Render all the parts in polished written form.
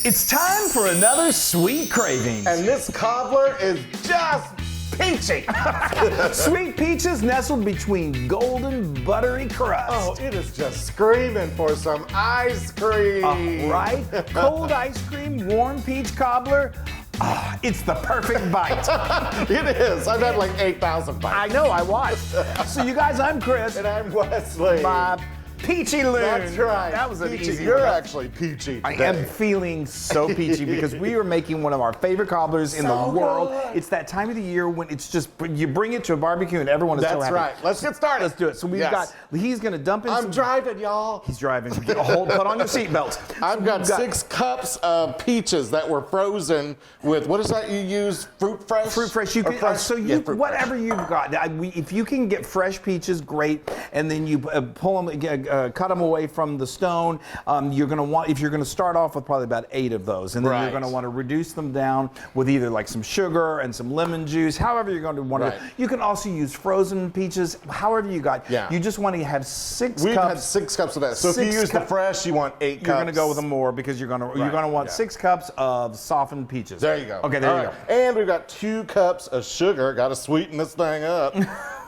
It's time for another Sweet Cravings. And this cobbler is just peachy. Sweet peaches nestled between golden buttery crust. Oh, it is just screaming for some ice cream. Right? Cold ice cream, warm peach cobbler. Ah, it's the perfect bite. It is. I've had like 8,000 bites. I know, I watched. So you guys, I'm Chris. And I'm Wesley. My Peachy Loon. That's right. That was an peachy. easy You're one. actually peachy I today. am feeling so peachy because we are making one of our favorite cobblers in the world. Good. It's that time of the year when it's just, you bring it to a barbecue and everyone is so That's happy. right. Let's get started. Let's do it. So we've got, he's going to dump in I'm some. driving, y'all. He's driving. Put on your seatbelt. I've got 6 cups of peaches that were frozen with, what is that you use? Fruit Fresh? Fruit Fresh. You Or can, fresh? so you, Yeah, Fruit whatever Fresh. you've got. If you can get fresh peaches, great. And then you pull them, cut them away from the stone. You're going to want, if you're going to start off with probably about 8 of those, and then you're going to want to reduce them down with either like some sugar and some lemon juice. However you're going to want to. You can also use frozen peaches. However you got. Yeah. You just want to have 6 cups. We've had 6 cups of that. So if you use the fresh, you want 8 cups. You're going to go with them more because you're going to want 6 cups of softened peaches. There you go. Okay, there you go. And we've got 2 cups of sugar. Got to sweeten this thing up.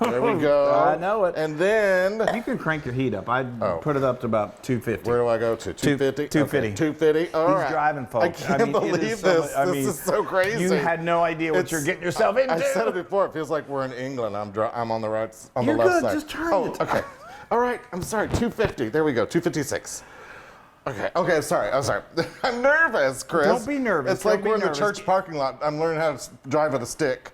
There we go. I know it. And then You can crank your heat up. I'd put it up to about 250. where do I go to? 250. 250. Okay, 250. All right. He's driving, folks. I can't believe it is this. So, This is so crazy. You had no idea what you're getting yourself into. I said it before. It feels like we're in England. I'm on the right, on You're the left good. side. Just turn Oh, it. okay. All right. I'm sorry. 250. There we go. 256. Okay. I'm sorry. I'm nervous, Chris. Don't be nervous. It's like Don't be we're in the nervous. church parking lot. I'm learning how to drive with a stick.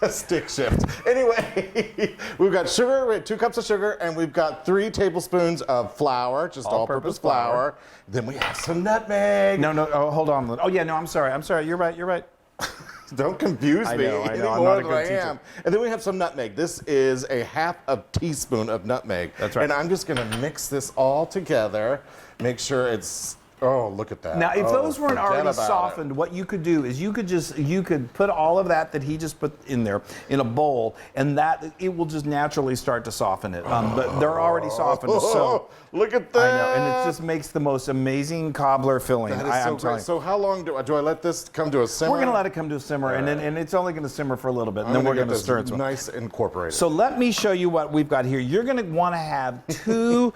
A stick shift. Anyway, we've got sugar, we have 2 cups of sugar, and we've got 3 tablespoons of flour, just all-purpose flour. Then we have some nutmeg. No. Oh, hold on. Oh, yeah. No, I'm sorry. You're right. Don't confuse me I any know. I'm more not a than good I teacher. am. And then we have some nutmeg. This is a half a teaspoon of nutmeg. That's right. And I'm just going to mix this all together, make sure it's. Oh, look at that. Now, if those weren't forget already about softened, what you could do is you could put all of that he just put in there in a bowl, and that it will just naturally start to soften it. But they're already softened, so. Look at that. I know, and it just makes the most amazing cobbler filling. That is I'm so telling great. you. So how long do I let this come to a simmer? We're going to let it come to a simmer, and it's only going to simmer for a little bit, and then we're going to stir it. Nice incorporated. So let me show you what we've got here. You're going to want to have 2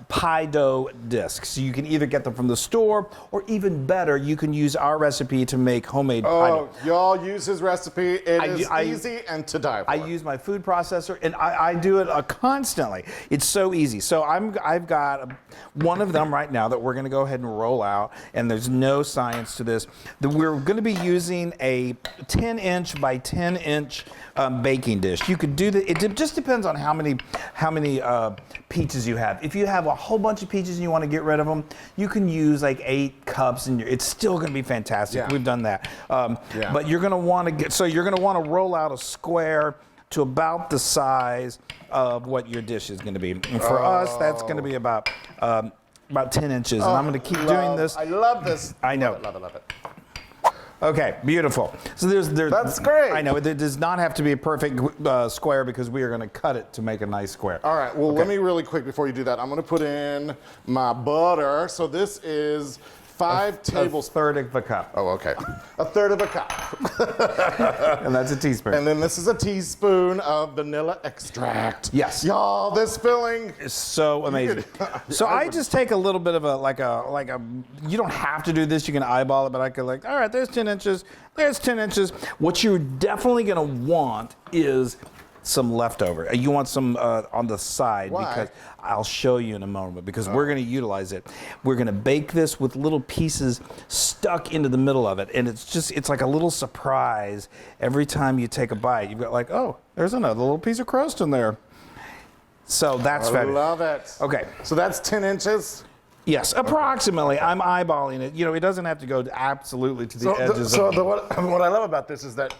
pie dough discs. You can either get them from the store, or even better, you can use our recipe to make homemade pie dough. Y'all use his recipe. It is easy and to die for. I use my food processor, and I do it constantly. It's so easy. So I've got one of them right now that we're going to go ahead and roll out, and there's no science to this. We're going to be using a 10-inch by 10-inch baking dish. You could do that. It just depends on how many peaches you have. If you have a whole bunch of peaches and you want to get rid of them, you can use like 8 cups, and it's still going to be fantastic. Yeah. We've done that. But you're going to want to roll out a square to about the size of what your dish is going to be. And for us, that's going to be about 10 inches. And I'm going to keep doing this. I love this. I know. Love it. Okay, beautiful. So That's great. I know, it does not have to be a perfect square because we are going to cut it to make a nice square. All right, well, let me really quick before you do that. I'm going to put in my butter. So this is 5 tablespoons. A third of a cup. Oh, okay. A third of a cup. And that's a teaspoon. And then this is a teaspoon of vanilla extract. Yes. Y'all, this filling. It's so amazing. So I just take a little bit of you don't have to do this, you can eyeball it, but I could all right, there's 10 inches, there's 10 inches. What you're definitely going to want is some leftover. You want some on the side. Why? Because I'll show you in a moment, because we're going to utilize it. We're going to bake this with little pieces stuck into the middle of it, and it's like a little surprise every time you take a bite. You've got oh, there's another little piece of crust in there. So that's fabulous. I love it. Okay. So that's 10 inches. Yes, approximately. I'm eyeballing it. It doesn't have to go absolutely to the edges. What I love about this is that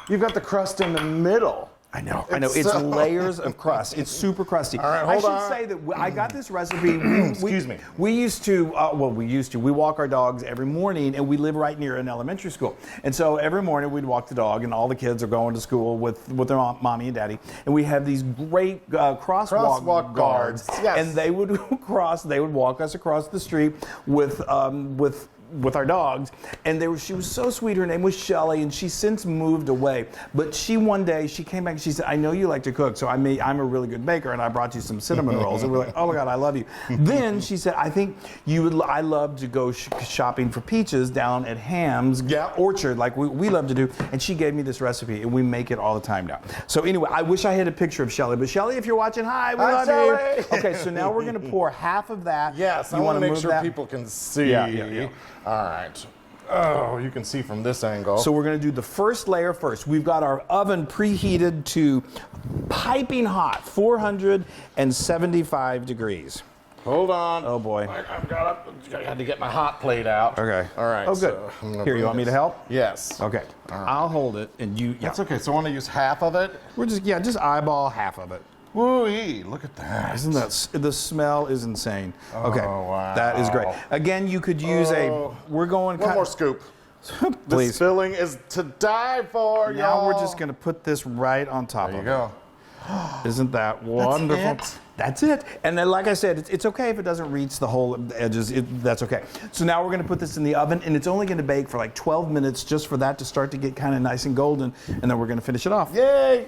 you've got the crust in the middle. I know. It's layers of crust. It's super crusty. All right, hold on. I should say that I got this recipe. Excuse me. We used to, we walk our dogs every morning, and we live right near an elementary school. And so every morning we'd walk the dog, and all the kids are going to school with their mommy and daddy. And we have these great crosswalk guards. Yes. And they would walk us across the street with with our dogs, and she was so sweet. Her name was Shelly, and she's since moved away. But one day she came back and she said, "I know you like to cook, so I'm a really good baker, and I brought you some cinnamon rolls." And we're like, "Oh my God, I love you." Then she said, "I think I love to go shopping for peaches down at Ham's Orchard, like we love to do." And she gave me this recipe, and we make it all the time now. So anyway, I wish I had a picture of Shelly, but Shelly, if you're watching, hi, we love you. Okay, so now we're gonna pour half of that. Yes, I want to make sure people can see. Yeah. All right. Oh, you can see from this angle. So we're going to do the first layer first. We've got our oven preheated to piping hot, 475 degrees. Hold on. Oh boy. I had to get my hot plate out. Okay. All right. Oh, good. So Here, you want me to help? Yes. Okay. Right. I'll hold it, and you. That's okay. So I want to use half of it. We're just eyeball half of it. Woo-wee, look at that. Isn't that, the smell is insane. Okay, wow. That is great. Again, you could use we're going... One more scoop. Please. This filling is to die for, now y'all. We're just going to put this right on top of it. There you go. Isn't that wonderful? That's it. And then, like I said, it's okay if it doesn't reach the whole edges. That's okay. So now we're going to put this in the oven, and it's only going to bake for like 12 minutes just for that to start to get kind of nice and golden, and then we're going to finish it off. Yay!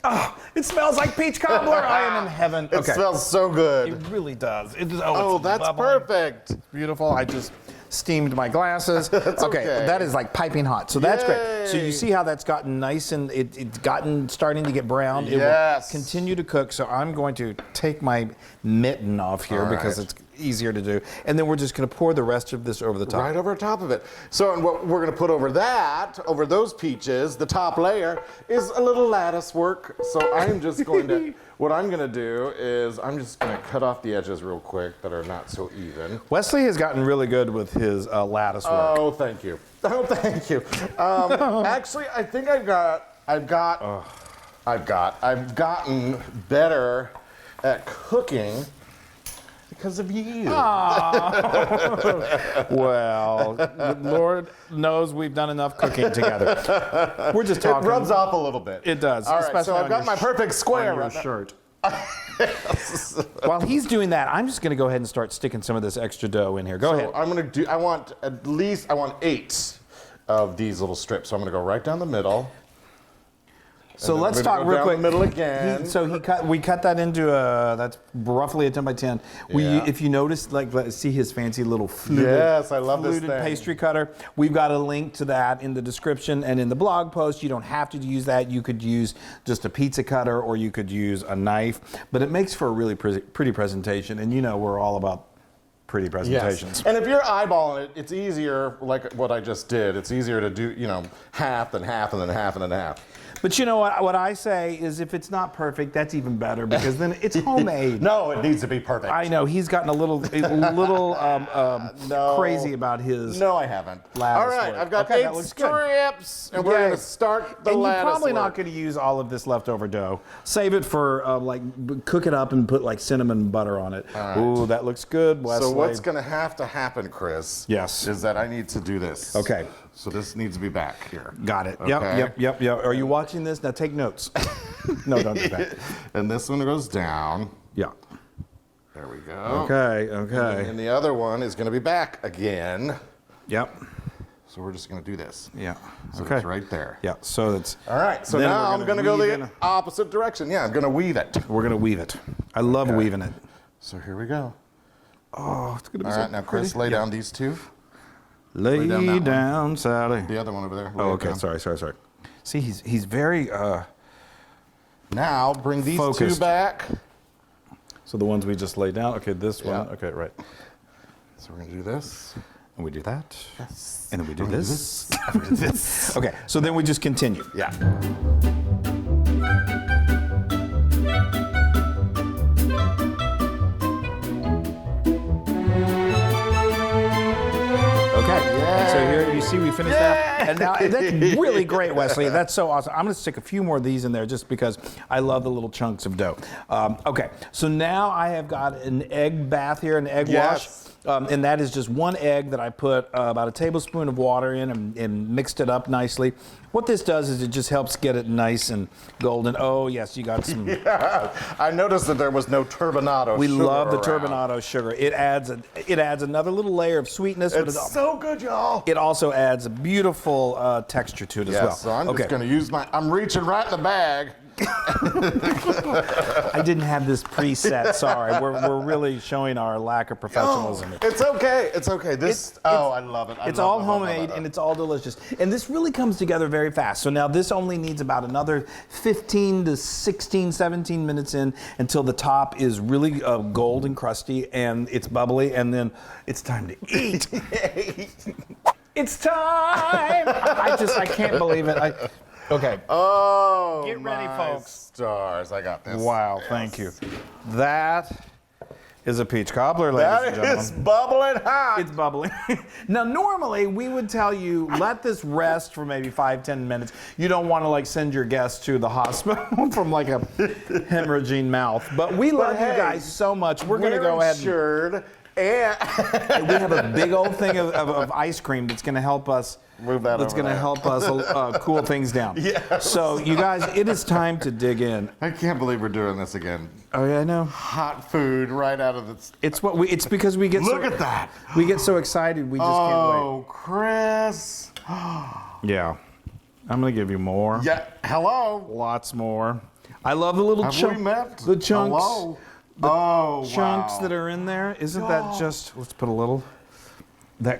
Oh, it smells like peach cobbler. I am in heaven. It smells so good. It really does. It's that's bubbling. perfect. It's beautiful. I just steamed my glasses. Okay, that is like piping hot. So that's great. So you see how that's gotten nice and it's gotten starting to get brown. It will continue to cook. So I'm going to take my mitten off here because it's easier to do. And then we're just going to pour the rest of this over the top. Right over top of it. So and what we're going to put over those peaches, the top layer, is a little lattice work. So I'm just going to, what I'm going to do is I'm just going to cut off the edges real quick that are not so even. Wesley has gotten really good with his lattice work. Oh, thank you. Oh, thank you. Actually, I think I've gotten better at cooking because of you. Well, Lord knows we've done enough cooking together. We're just talking. It rubs off a little bit. It does. All right, so I've got my perfect square on your shirt. While he's doing that, I'm just going to go ahead and start sticking some of this extra dough in here. Go ahead. I want 8 of these little strips. So I'm going to go right down the middle. So let's talk real quick. The middle again. We cut that into that's roughly a 10 by 10. If you notice, see his fancy little fluted I love this thing. Pastry cutter. We've got a link to that in the description and in the blog post. You don't have to use that. You could use just a pizza cutter or you could use a knife, but it makes for a really pretty presentation. And we're all about pretty presentations. Yes. And if you're eyeballing it, it's easier, like what I just did. It's easier to do, half, then half, and then half, and then half. But you know what I say is if it's not perfect, that's even better because then it's homemade. No, it needs to be perfect. I know. He's gotten a little crazy about his No, I haven't. All right, I've got 8 strips, and we're going to start the lattice. You're probably not going to use all of this leftover dough. Save it for, cook it up and put, cinnamon butter on it. Right. Ooh, that looks good, Wesley. So what's going to have to happen, Chris, is that I need to do this. Okay. So this needs to be back here. Got it. Okay. Yep. Are you watching this? Now take notes. No, don't do that. And this one goes down. Yeah. There we go. Okay. And the other one is going to be back again. Yep. So we're just going to do this. Yeah. So it's right there. Yeah. So it's. All right. So now I'm going to go the opposite direction. Yeah, I'm going to weave it. We're going to weave it. I love weaving it. So here we go. Oh, it's going to be All right. Now, Chris, lay down these two. Lay down, Sally. The other one over there. Oh, okay. Sorry. See, he's very Now bring these focused. 2 back. So the ones we just laid down. Okay, this one. Okay, right. So we're gonna do this, and we do that. Yes. And then we do this. And we do this. Okay. So then we just continue. Yeah. So here you see we finished that. And now that's really great, Wesley. That's so awesome. I'm going to stick a few more of these in there just because I love the little chunks of dough. Okay, so now I have got an egg bath here, an egg wash. And that is just 1 egg that I put about a tablespoon of water in and mixed it up nicely. What this does is it just helps get it nice and golden. Oh, yes, you got some. Yeah, I noticed that there was no turbinado We sugar love the around. turbinado sugar. It adds another little layer of sweetness. But It's so good, y'all. it also adds a beautiful texture to it as well. So I'm just going to use I'm reaching right in the bag. I didn't have this preset. Sorry, we're really showing our lack of professionalism. It's okay. It's okay. I love it. It's all homemade and it's all delicious. And this really comes together very fast. So now this only needs about another 15 to 16, 17 minutes in until the top is really gold and crusty and it's bubbly, and then it's time to eat. It's time! I can't believe it. Okay. Oh, Get ready, my folks. Stars. I got this. Wow, thank you. That is a peach cobbler, ladies and That gentlemen. is bubbling hot. It's bubbling. Now, normally we would tell you, let this rest for maybe 5-10 minutes. You don't want to send your guests to the hospital from a hemorrhaging mouth. But we love you guys so much. We're going to go ahead and we have a big old thing of ice cream that's going to help us. Move that That's over going to there. help us cool things down. Yes. So, you guys, it is time to dig in. I can't believe we're doing this again. Oh yeah, I know. Hot food right out of the. It's because we get Look at that. We get so excited we just can't Oh, Chris. wait. Yeah. I'm gonna give you more. Yeah. Hello. Lots more. I love the little Have we chunks. met? The chunks. Hello. The chunks wow. that are in there. Isn't that just? Let's put a little. They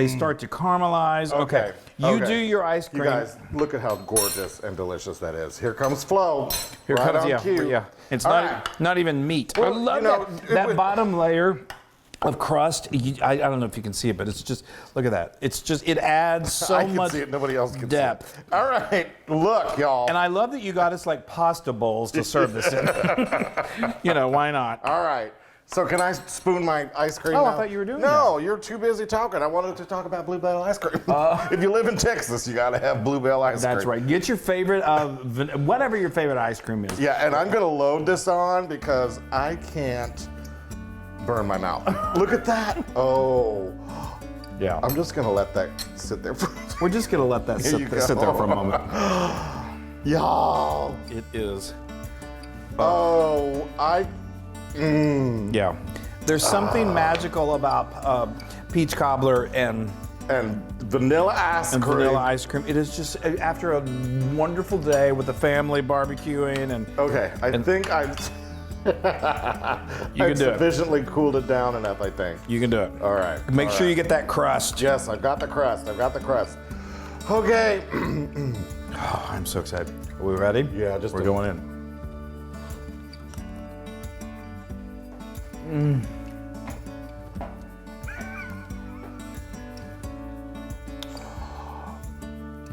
start to caramelize. Okay. You Okay. do your ice cream. You guys, look at how gorgeous and delicious that is. Here comes Flo. Here right comes, on cue. yeah. It's All not right. not even meat. Well, I love you know, that bottom layer of crust. I don't know if you can see it, but it's just, look at that. It's just, it adds so I can much see it. Nobody else can depth. see it. All right, look, y'all. And I love that you got us pasta bowls to serve this in. Why not? All right. So can I spoon my ice cream Oh, now? I thought you were doing No, you're too busy talking. I wanted to talk about Bluebell ice cream. If you live in Texas, you got to have Bluebell ice cream. That's right. Get your favorite, whatever your favorite ice cream is. Yeah, and I'm going to load this on because I can't burn my mouth. Look at that. Oh. Yeah. I'm just going to let that sit there for We're just going to let that Here you sit there for a moment. Y'all. It is. Yeah. There's something magical about peach cobbler and vanilla ice cream. vanilla ice cream. It is just after a wonderful day with the family barbecuing and Okay, I think I've You can do it. sufficiently cooled it down enough, I think. you can do it. All right. Make all sure right. you get that crust. Yes, I've got the crust. Okay. Oh, I'm so excited. Are we ready? Yeah, just we're a- going in.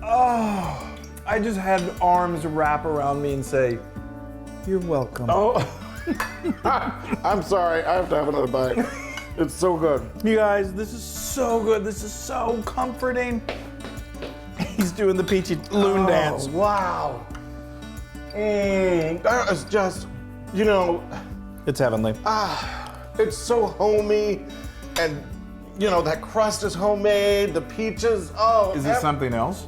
Oh, I just had arms wrap around me and say, "You're welcome." Oh, I'm sorry. I have to have another bite. It's so good. You guys, this is so good. This is so comforting. He's doing the peachy loon dance. Wow. That is just, It's heavenly. it's so homey, and that crust is homemade. The peaches. Oh, Is this something else?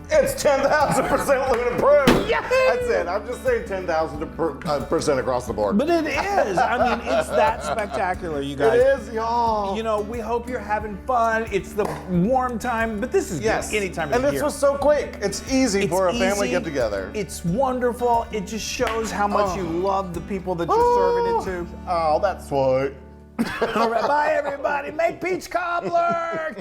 It's 10,000% Loon approved. That's it. I'm just saying 10,000% across the board. But it is. I mean, it's that spectacular, you It guys. is, y'all. We hope you're having fun. It's the warm time, but this is Yes. good any time of And the this year. was so quick. It's easy It's for a family easy. get together. It's wonderful. It just shows how much you love the people that you're serving it to. Oh, that's sweet. All right, bye everybody. Make peach cobbler.